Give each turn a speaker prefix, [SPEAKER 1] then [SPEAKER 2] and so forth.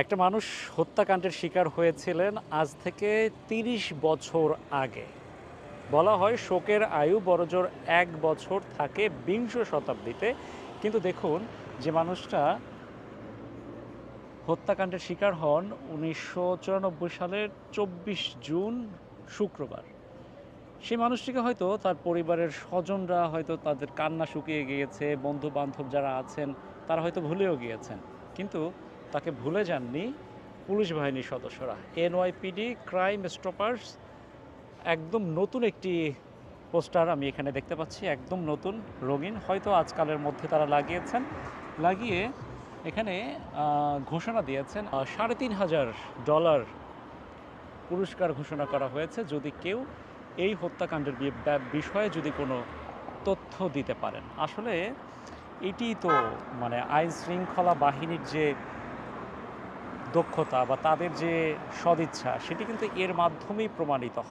[SPEAKER 1] একটা মানুষ হত্যাকাণ্ডের শিকার হয়েছিলেন আজ থেকে ৩০ বছর আগে। বলা হয় শোকের আয়ু বড়জোর ১ বছর থাকে বিংশ শতাব্দীতে। কিন্তু দেখুন যে মানুষটা হত্যাকাণ্ডের শিকার হন ১৯৯৪ সালের ২৪ জুন শুক্রবার। সেই মানুষটিকে হয়তো তার পরিবারের স্বজনরা হয়তো তাদের কান্না শুকিয়ে গিয়েছে, বন্ধু-বান্ধব যারা আছেন তারা হয়তো ভুলেও গিয়েছেন। কিন্তু তাকে ভুলে যাননি পুলিশ বাহিনীর সদস্যরা। এনওয়াইপিডি ক্রাইম স্টপার্স একদম নতুন একটি পোস্টার আমি এখানে দেখতে পাচ্ছি, একদম নতুন, রঙিন। হয়তো আজকালের মধ্যে তারা লাগিয়েছেন। লাগিয়ে এখানে ঘোষণা দিয়েছেন $৩,৫০০ পুরস্কার ঘোষণা করা হয়েছে যদি কেউ এই হত্যাকাণ্ডের বিষয়ে যদি কোনো তথ্য দিতে পারেন। আসলে এটিই তো মানে আইন শৃঙ্খলা বাহিনীর যে দক্ষতা বা তাদের যে সদিচ্ছা সেটি কিন্তু এর মাধ্যমেই প্রমাণিত হয়।